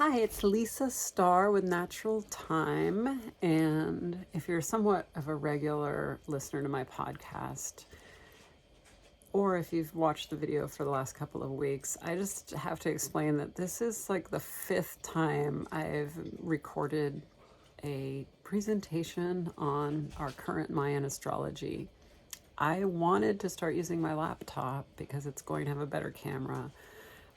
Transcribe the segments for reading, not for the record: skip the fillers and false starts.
Hi, it's Lisa Starr with Natural Time. And if you're somewhat of a regular listener to my podcast, or if you've watched the video for the last couple of weeks, I just have to explain that this is like the fifth time I've recorded a presentation on our current Mayan astrology. I wanted to start using my laptop because it's going to have a better camera,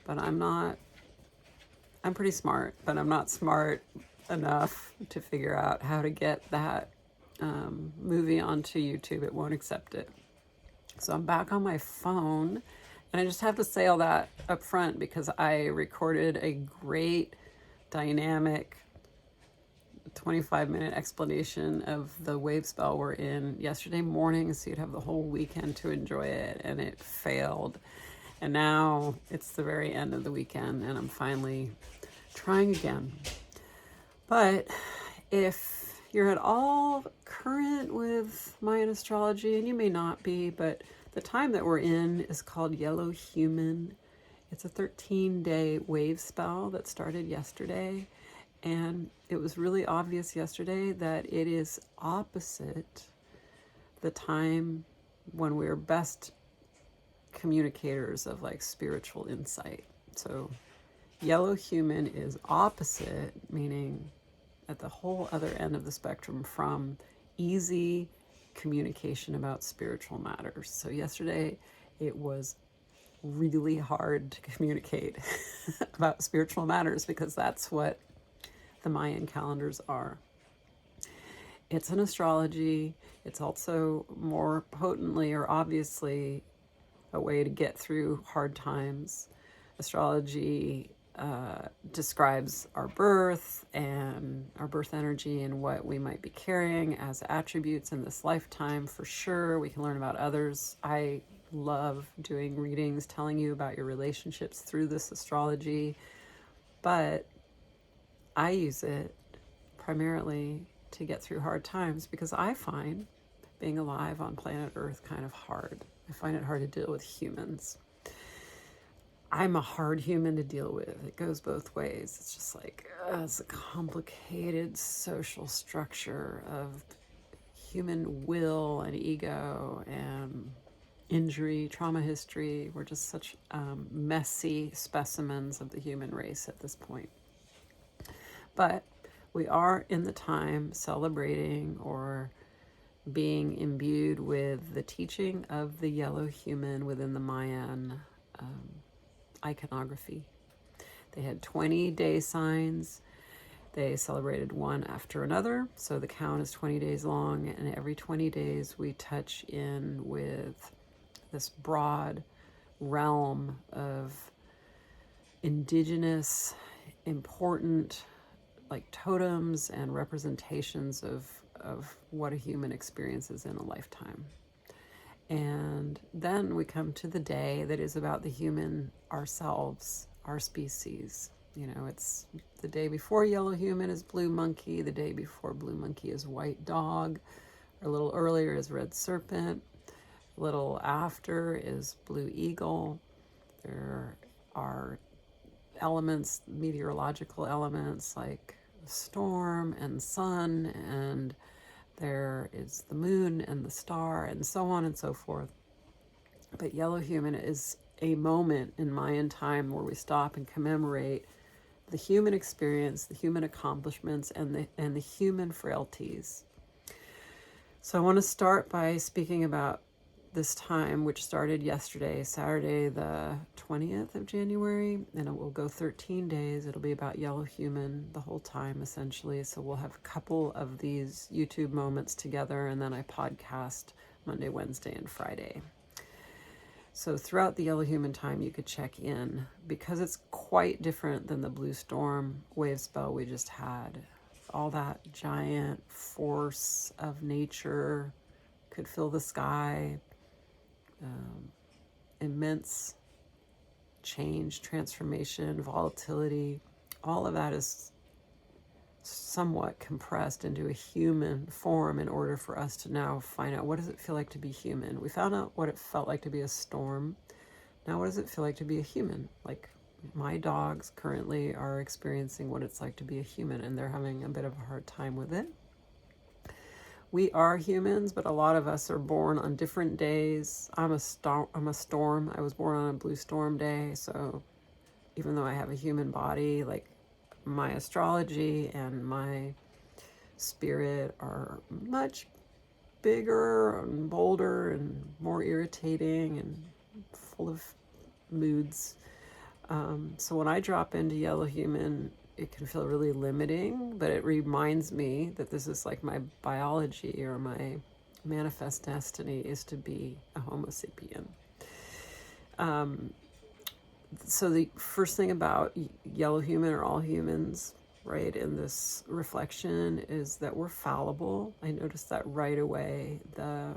but I'm pretty smart, but I'm not smart enough to figure out how to get that movie onto YouTube. It won't accept it. So I'm back on my phone, and I just have to say all that up front because I recorded a great dynamic 25-minute explanation of the wave spell we're in yesterday morning, so you'd have the whole weekend to enjoy it, and it failed. And now it's the very end of the weekend, and I'm finally trying again. But if you're at all current with Mayan astrology, and you may not be, but the time that we're in is called Yellow Human. It's a 13-day wave spell that started yesterday, and it was really obvious yesterday that it is opposite the time when we're best communicators of like spiritual insight. So Yellow Human is opposite, meaning at the whole other end of the spectrum from easy communication about spiritual matters. So yesterday it was really hard to communicate about spiritual matters because that's what the Mayan calendars are. It's an astrology. It's also more potently or obviously a way to get through hard times. Astrology describes our birth and our birth energy and what we might be carrying as attributes in this lifetime. For sure, we can learn about others. I love doing readings, telling you about your relationships through this astrology, but I use it primarily to get through hard times because I find being alive on planet Earth kind of hard. I find it hard to deal with humans. I'm a hard human to deal with. It goes both ways. It's just like, it's a complicated social structure of human will and ego and injury, trauma history. We're just such messy specimens of the human race at this point. But we are in the time celebrating or being imbued with the teaching of the yellow human within the Mayan iconography. They had 20 day signs. They celebrated one after another. So the count is 20 days long, and every 20 days we touch in with this broad realm of indigenous, important, like totems and representations of what a human experiences in a lifetime. And then we come to the day that is about the human ourselves, our species. You know, it's the day before yellow human is blue monkey, the day before blue monkey is white dog, a little earlier is red serpent, a little after is blue eagle. There are elements, meteorological elements like storm and sun, and there is the moon and the star, and so on and so forth. But yellow human is a moment in Mayan time where we stop and commemorate the human experience, the human accomplishments, and the human frailties. So I want to start by speaking about this time, which started yesterday, Saturday the 20th of January, and it will go 13 days. It'll be about yellow human the whole time, essentially. So we'll have a couple of these YouTube moments together, and then I podcast Monday, Wednesday, and Friday. So throughout the yellow human time, you could check in because it's quite different than the blue storm wave spell we just had. All that giant force of nature could fill the sky. Immense change, transformation, volatility, all of that is somewhat compressed into a human form in order for us to now find out, what does it feel like to be human? We found out what it felt like to be a storm. Now what does it feel like to be a human? Like my dogs currently are experiencing what it's like to be a human, and they're having a bit of a hard time with it. We are humans, but a lot of us are born on different days. I'm a storm. I was born on a blue storm day, so even though I have a human body, like my astrology and my spirit are much bigger and bolder and more irritating and full of moods. So when I drop into yellow human, it can feel really limiting, but it reminds me that this is like my biology, or my manifest destiny is to be a Homo sapien. So the first thing about yellow human, or all humans, right, in this reflection, is that we're fallible. I noticed that right away. The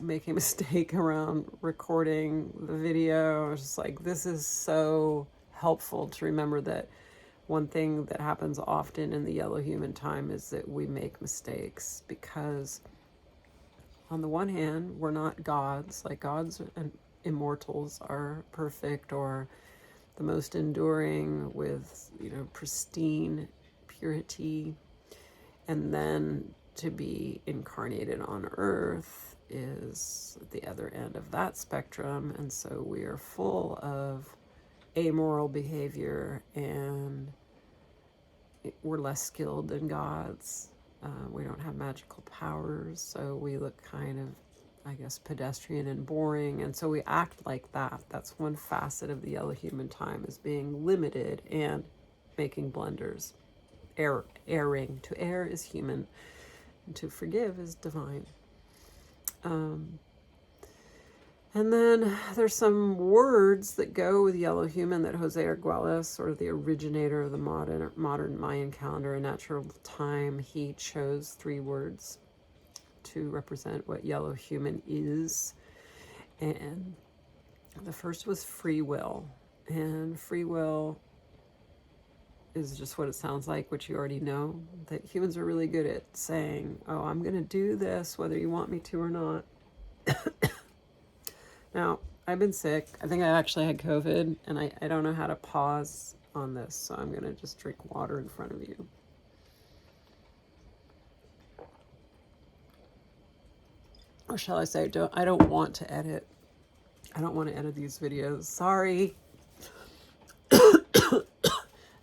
making a mistake around recording the video, I was just like, this is so helpful to remember that one thing that happens often in the yellow human time is that we make mistakes, because on the one hand, we're not gods. Like, gods and immortals are perfect, or the most enduring, with, pristine purity. And then to be incarnated on earth is the other end of that spectrum. And so we are full of amoral behavior, and we're less skilled than gods. We don't have magical powers, so we look kind of, I guess, pedestrian and boring, and so we act like that. That's one facet of the yellow human time, is being limited and making blunders. Erring. To err is human, and to forgive is divine. And then there's some words that go with yellow human that Jose Arguelles, sort of the originator of the modern Mayan calendar and natural time, he chose 3 words to represent what yellow human is. And the first was free will. And free will is just what it sounds like, which you already know, that humans are really good at saying, oh, I'm going to do this whether you want me to or not. Now, I've been sick. I think I actually had COVID, and I don't know how to pause on this, so I'm going to just drink water in front of you. Or shall I say, I don't want to edit. I don't want to edit these videos. Sorry. I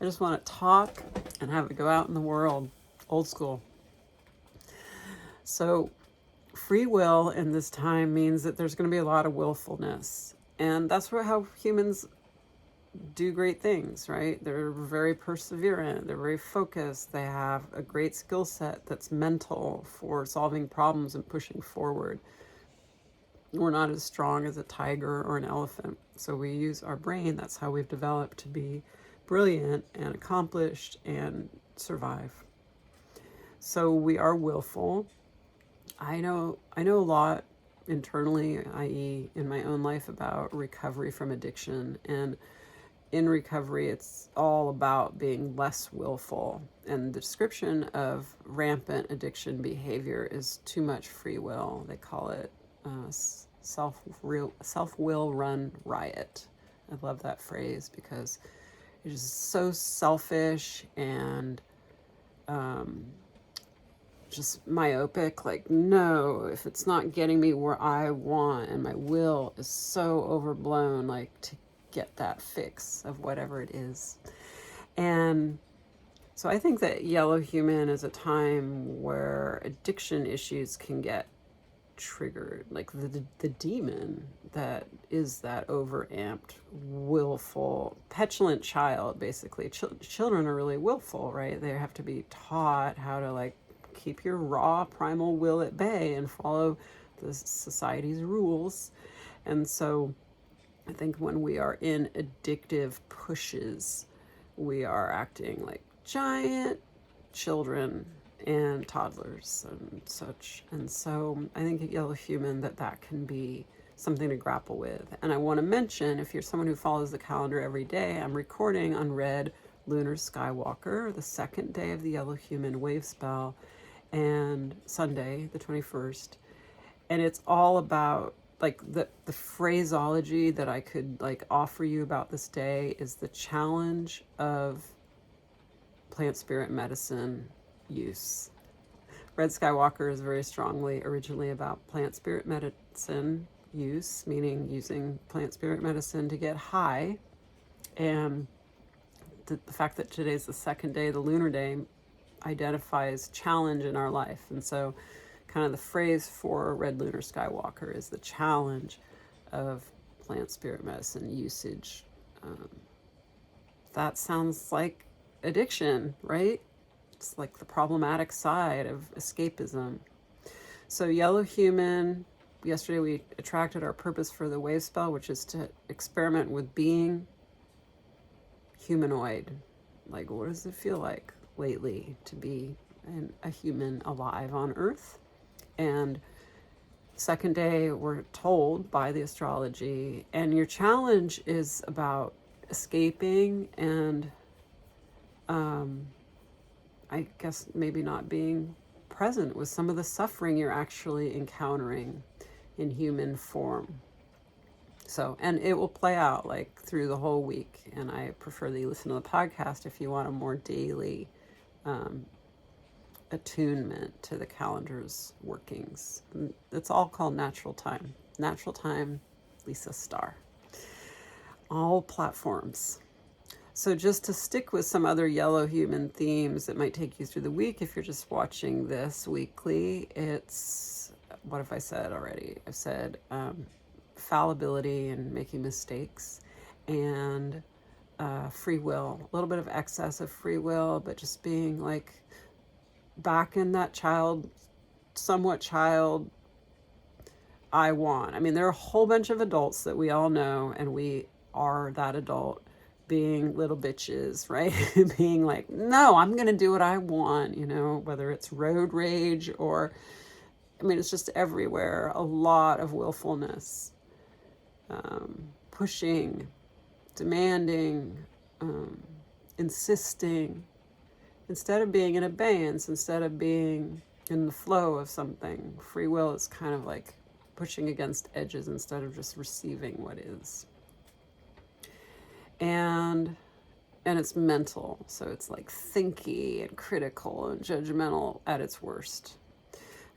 just want to talk and have it go out in the world. Old school. So free will in this time means that there's going to be a lot of willfulness. And that's how humans do great things, right? They're very perseverant. They're very focused. They have a great skill set that's mental for solving problems and pushing forward. We're not as strong as a tiger or an elephant. So we use our brain. That's how we've developed to be brilliant and accomplished and survive. So we are willful. I know a lot internally, i.e. in my own life, about recovery from addiction. And in recovery, it's all about being less willful. And the description of rampant addiction behavior is too much free will. They call it self-will run riot. I love that phrase because it is so selfish and just myopic. Like, no, if it's not getting me where I want, and my will is so overblown, like, to get that fix of whatever it is. And so I think that yellow human is a time where addiction issues can get triggered, like the demon that is that overamped, willful, petulant child. Basically, children are really willful, right? They have to be taught how to, like, keep your raw primal will at bay and follow the society's rules. And so I think when we are in addictive pushes, we are acting like giant children and toddlers and such. And so I think at yellow human that can be something to grapple with. And I want to mention, if you're someone who follows the calendar every day, I'm recording on Red Lunar Skywalker, the second day of the yellow human wave spell, and Sunday, the 21st. And it's all about like the phraseology that I could like offer you about this day is the challenge of plant spirit medicine use. Red Skywalker is very strongly originally about plant spirit medicine use, meaning using plant spirit medicine to get high. And the fact that today's the second day, the lunar day, identifies challenge in our life. And so kind of the phrase for Red Lunar Skywalker is the challenge of plant spirit medicine usage. That sounds like addiction, right? It's like the problematic side of escapism. So yellow human, yesterday we attracted our purpose for the wave spell, which is to experiment with being humanoid. Like, what does it feel like lately to be a human alive on Earth? And second day, we're told by the astrology, and your challenge is about escaping and I guess maybe not being present with some of the suffering you're actually encountering in human form. So, and it will play out like through the whole week. And I prefer that you listen to the podcast if you want a more daily attunement to the calendar's workings. It's all called Natural Time. Natural Time, Lisa Starr. All platforms. So just to stick with some other yellow human themes that might take you through the week, if you're just watching this weekly, it's, what have I said already? I've said fallibility and making mistakes, and free will, a little bit of excess of free will, but just being like back in that somewhat child I want. I mean, there are a whole bunch of adults that we all know, and we are that adult being little bitches, right? Being like, no, I'm going to do what I want, whether it's road rage or, I mean, it's just everywhere. A lot of willfulness, pushing, demanding, insisting, instead of being in abeyance, instead of being in the flow of something. Free will is kind of like pushing against edges instead of just receiving what is. And it's mental, so it's like thinky and critical and judgmental at its worst.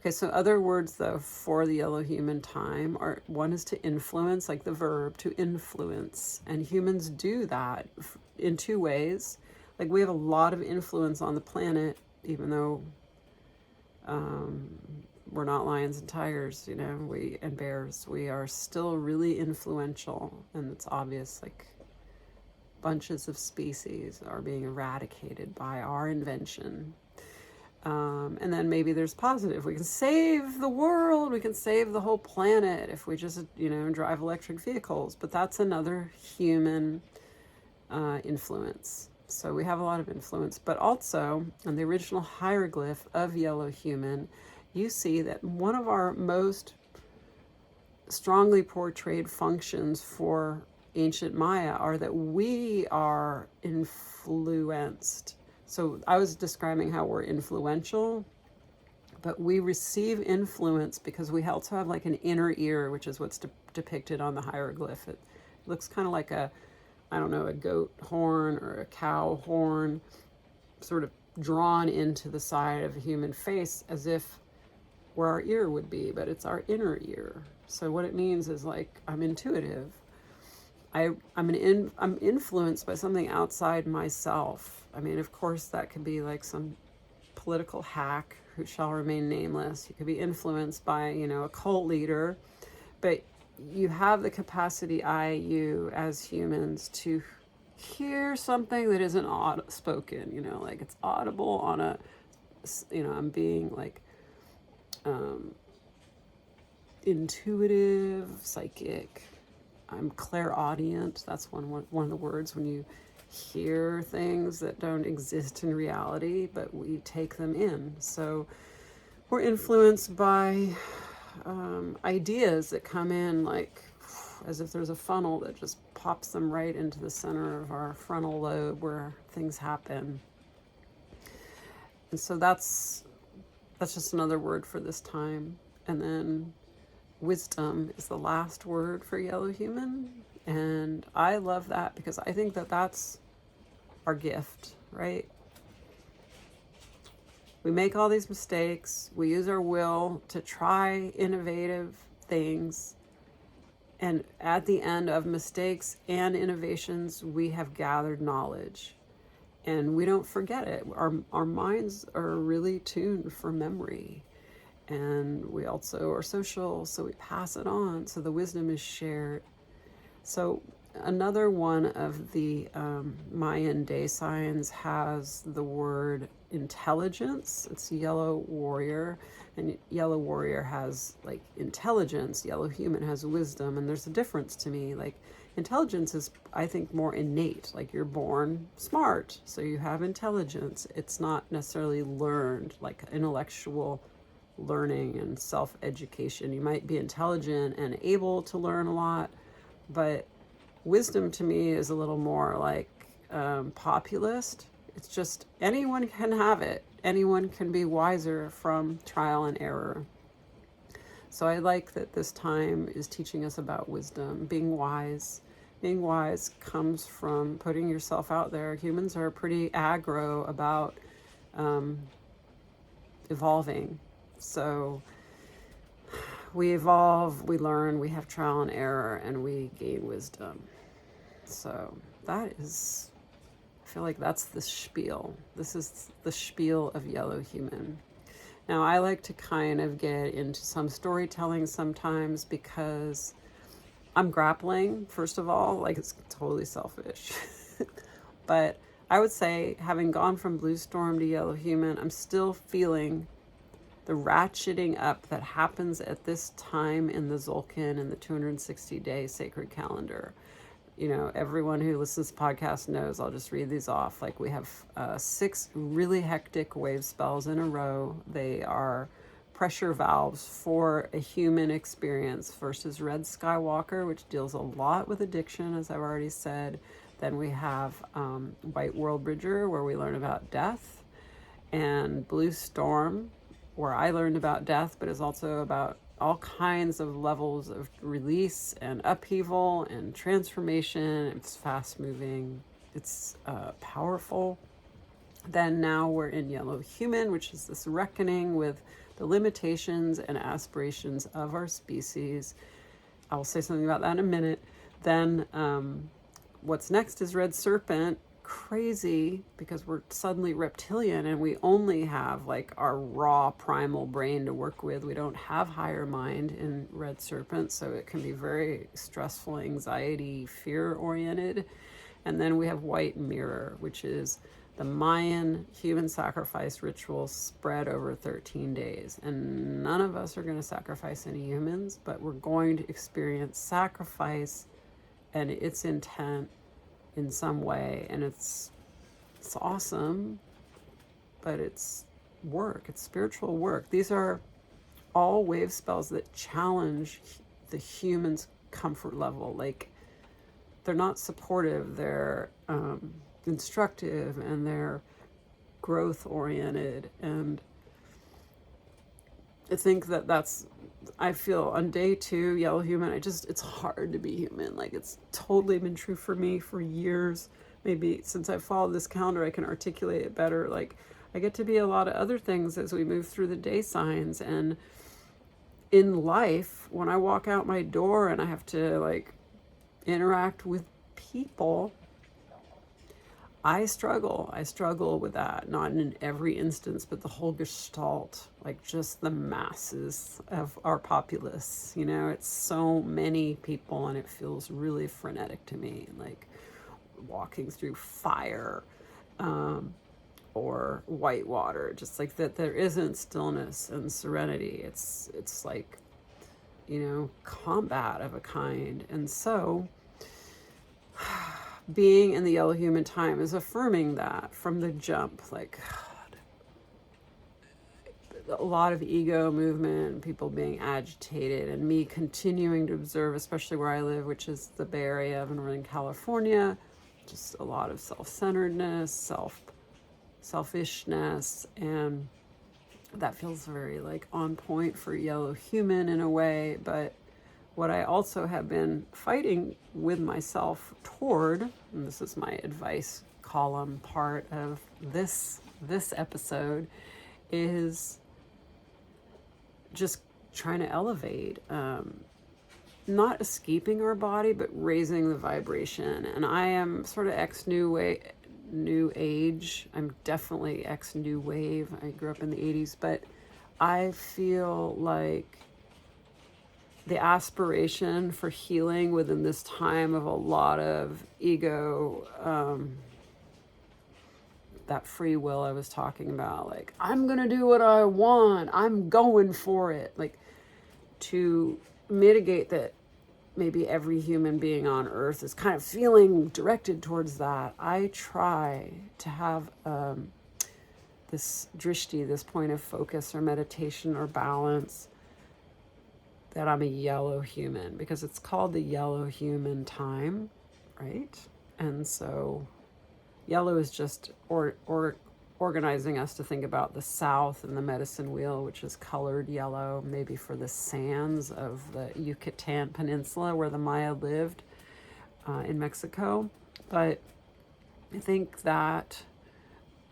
Okay, so other words though for the yellow human time are, one is to influence, like the verb to influence, and humans do that in two ways. Like we have a lot of influence on the planet, even though we're not lions and tigers, and bears. We are still really influential, and it's obvious. Like bunches of species are being eradicated by our invention. And then maybe there's positive. We can save the world. We can save the whole planet if we just, drive electric vehicles. But that's another human influence. So we have a lot of influence. But also, in the original hieroglyph of yellow human, you see that one of our most strongly portrayed functions for ancient Maya are that we are influenced. So I was describing how we're influential, but we receive influence because we also have like an inner ear, which is what's depicted on the hieroglyph. It looks kind of like a goat horn or a cow horn, sort of drawn into the side of a human face as if where our ear would be, but it's our inner ear. So what it means is like, I'm intuitive. I'm influenced by something outside myself. I mean, of course, that could be like some political hack who shall remain nameless. You could be influenced by, a cult leader, but you have the capacity, you, as humans, to hear something that isn't spoken, like it's audible on a, I'm being like intuitive, psychic. I'm clairaudient. That's one of the words when you hear things that don't exist in reality, but we take them in. So we're influenced by ideas that come in like as if there's a funnel that just pops them right into the center of our frontal lobe where things happen. And so that's just another word for this time. And then wisdom is the last word for yellow human. And I love that because I think that that's our gift, right? We make all these mistakes. We use our will to try innovative things. And at the end of mistakes and innovations, we have gathered knowledge. And we don't forget it. Our minds are really tuned for memory. And we also are social, so we pass it on. So the wisdom is shared. So another one of the Mayan day signs has the word intelligence. It's yellow warrior, and yellow warrior has like intelligence. Yellow human has wisdom, and there's a difference to me. Like intelligence is, I think, more innate. Like you're born smart, so you have intelligence. It's not necessarily learned, like intellectual learning and self-education. You might be intelligent and able to learn a lot, but wisdom to me is a little more like populist. It's just anyone can have it. Anyone can be wiser from trial and error. So I like that this time is teaching us about wisdom, being wise. Being wise comes from putting yourself out there. Humans are pretty aggro about evolving. So we evolve, we learn, we have trial and error, and we gain wisdom. So that is, I feel like that's the spiel. This is the spiel of yellow human. Now, I like to kind of get into some storytelling sometimes because I'm grappling, first of all, like it's totally selfish. But I would say, having gone from blue storm to yellow human, I'm still feeling the ratcheting up that happens at this time in the Zolkin and the 260-day sacred calendar. You know, everyone who listens to podcasts knows, I'll just read these off. Like we have 6 really hectic wave spells in a row. They are pressure valves for a human experience. First is Red Skywalker, which deals a lot with addiction, as I've already said. Then we have White World Bridger, where we learn about death. And Blue Storm, where I learned about death, but is also about all kinds of levels of release and upheaval and transformation. It's fast moving. It's powerful. Then now we're in yellow human, which is this reckoning with the limitations and aspirations of our species. I'll say something about that in a minute. Then what's next is red serpent. Crazy, because we're suddenly reptilian and we only have like our raw primal brain to work with. We don't have higher mind in red serpent, so it can be very stressful, anxiety, fear oriented. And then we have white mirror, which is the Mayan human sacrifice ritual spread over 13 days. And none of us are going to sacrifice any humans, but we're going to experience sacrifice and its intent in some way. And it's awesome, but it's work. It's spiritual work. These are all wave spells that challenge the human's comfort level. Like, they're not supportive, they're instructive, and they're growth oriented. And I think that that's, I feel on day 2, yellow human, it's hard to be human. Like, it's totally been true for me for years. Maybe since I followed this calendar, I can articulate it better. Like, I get to be a lot of other things as we move through the day signs. And in life, when I walk out my door and I have to like interact with people, I struggle with that, not in every instance, but the whole gestalt, like just the masses of our populace. You know, it's so many people and it feels really frenetic to me, like walking through fire or white water, just like that. There isn't stillness and serenity. It's like, you know, combat of a kind. And so being in the yellow human time is affirming that from the jump. Like, God, a lot of ego movement, people being agitated, and me continuing to observe, especially where I live, which is the Bay Area of Northern California, just a lot of self-centeredness, selfishness, and that feels very like on point for yellow human in a way. But what I also have been fighting with myself toward, and this is my advice column part of this episode, is just trying to elevate, not escaping our body, but raising the vibration. And I am sort of new age. I'm definitely ex new wave. I grew up in the 80s, but I feel like the aspiration for healing within this time of a lot of ego, that free will I was talking about, like, I'm gonna do what I want, I'm going for it, like, to mitigate that maybe every human being on earth is kind of feeling directed towards that. I try to have this drishti, this point of focus or meditation or balance, that I'm a yellow human, because it's called the yellow human time, right? And so yellow is just organizing us to think about the south and the medicine wheel, which is colored yellow, maybe for the sands of the Yucatan Peninsula where the Maya lived, in Mexico. But I think that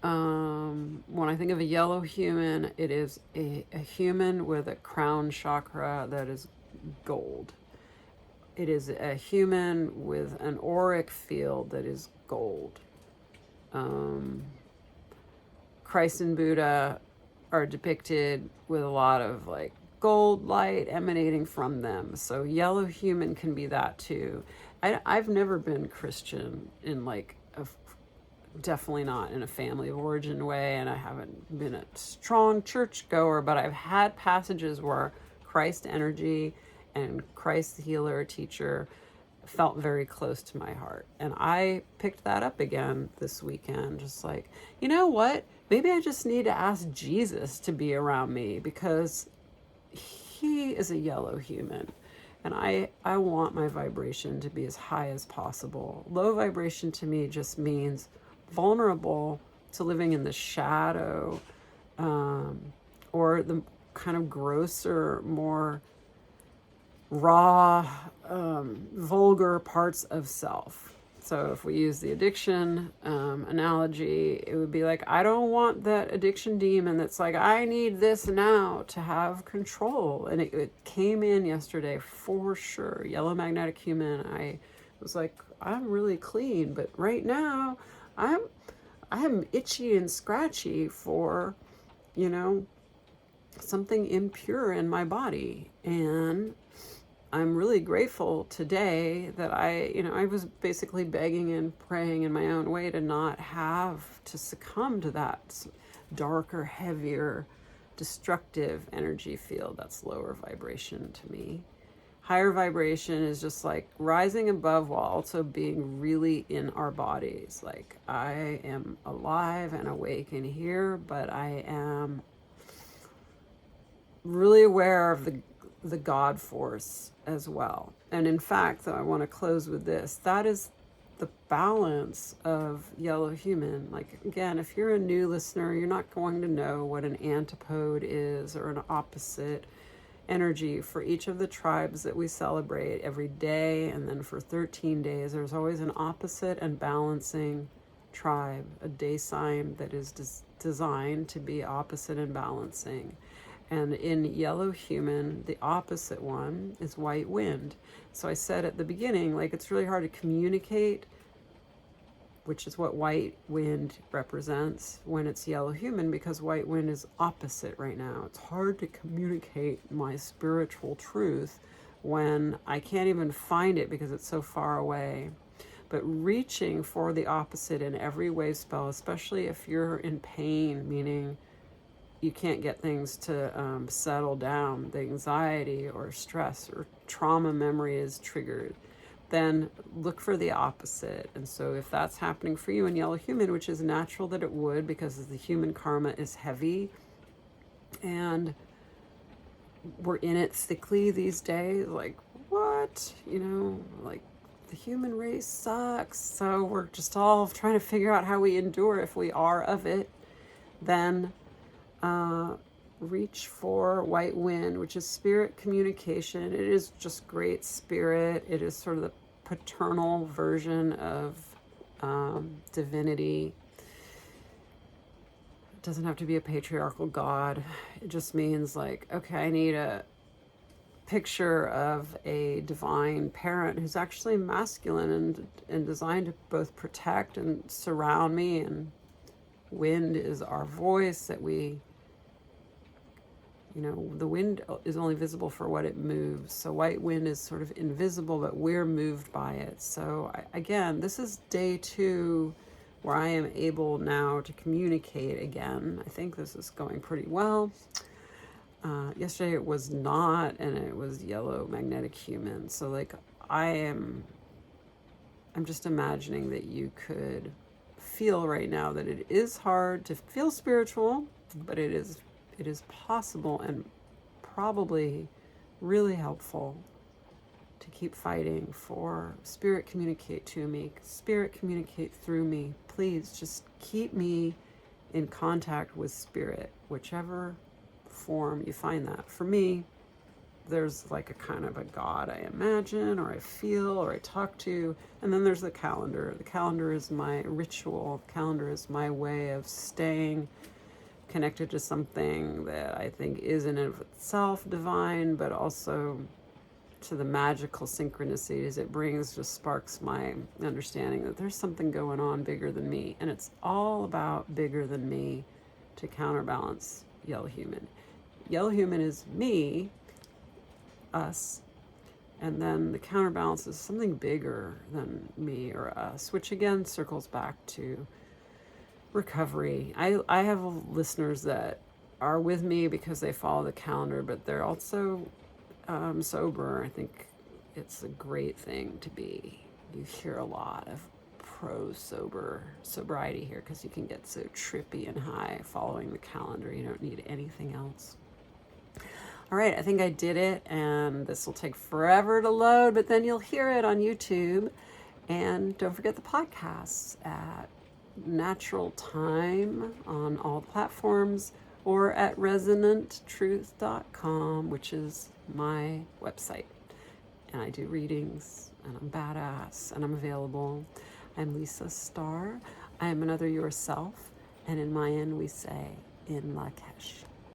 when I think of a yellow human, it is a human with a crown chakra that is gold. It is a human with an auric field that is gold. Christ and Buddha are depicted with a lot of like gold light emanating from them. So yellow human can be that too. I've never been Christian in like definitely not in a family of origin way, and I haven't been a strong church goer, but I've had passages where Christ energy and Christ the healer teacher felt very close to my heart. And I picked that up again this weekend, just like, you know what? Maybe I just need to ask Jesus to be around me, because he is a yellow human. And I want my vibration to be as high as possible. Low vibration to me just means vulnerable to living in the shadow, or the kind of grosser, more raw, vulgar parts of self. So if we use the addiction analogy, it would be like, I don't want that addiction demon that's like, I need this now to have control. And it came in yesterday for sure. Yellow magnetic human. I was like, I'm really clean, but right now I'm itchy and scratchy for, something impure in my body. And I'm really grateful today that I was basically begging and praying in my own way to not have to succumb to that darker, heavier, destructive energy field. That's lower vibration to me. Higher vibration is just like rising above while also being really in our bodies. Like, I am alive and awake in here, but I am really aware of the God force as well. And in fact, though, I want to close with this. That is the balance of yellow human. Like, again, if you're a new listener, you're not going to know what an antipode is or an opposite energy for each of the tribes that we celebrate every day. And then for 13 days, there's always an opposite and balancing tribe, a day sign that is designed to be opposite and balancing. And in yellow human, the opposite one is white wind. So I said at the beginning, like, it's really hard to communicate, which is what white wind represents when it's yellow human, because white wind is opposite right now. It's hard to communicate my spiritual truth when I can't even find it because it's so far away. But reaching for the opposite in every wave spell, especially if you're in pain, meaning you can't get things to settle down, the anxiety or stress or trauma memory is triggered, then look for the opposite. And so if that's happening for you in yellow human, which is natural that it would, because the human karma is heavy and we're in it thickly these days, like, what? Like, the human race sucks. So we're just all trying to figure out how we endure if we are of it. Then reach for white wind, which is spirit communication. It is just great spirit. It is sort of the paternal version of divinity. It doesn't have to be a patriarchal god. It just means like, okay, I need a picture of a divine parent who's actually masculine and designed to both protect and surround me. And wind is our voice that we, the wind is only visible for what it moves. So white wind is sort of invisible, but we're moved by it. So again, this is day 2 where I am able now to communicate again. I think this is going pretty well. Yesterday it was not, and it was yellow magnetic human. So like I'm just imagining that you could feel right now that it is hard to feel spiritual, but it is possible and probably really helpful to keep fighting for spirit communicate to me, spirit communicate through me. Please just keep me in contact with spirit, whichever form you find that. For me, there's like a kind of a God I imagine, or I feel, or I talk to, and then there's the calendar. The calendar is my ritual. The calendar is my way of staying connected to something that I think is in and of itself divine, but also to the magical synchronicities it brings. Just sparks my understanding that there's something going on bigger than me, and it's all about bigger than me to counterbalance yellow human. Yellow human is me, us, and then the counterbalance is something bigger than me or us, which again circles back to recovery. I have listeners that are with me because they follow the calendar, but they're also sober. I think it's a great thing to be. You hear a lot of sobriety here because you can get so trippy and high following the calendar. You don't need anything else. All right, I think I did it, and this will take forever to load, but then you'll hear it on YouTube. And don't forget the podcasts at natural time on all platforms, or at resonanttruth.com, which is my website. And I do readings, and I'm badass, and I'm available. I'm Lisa Starr. I am another yourself, and in Mayan we say, in Lakesh.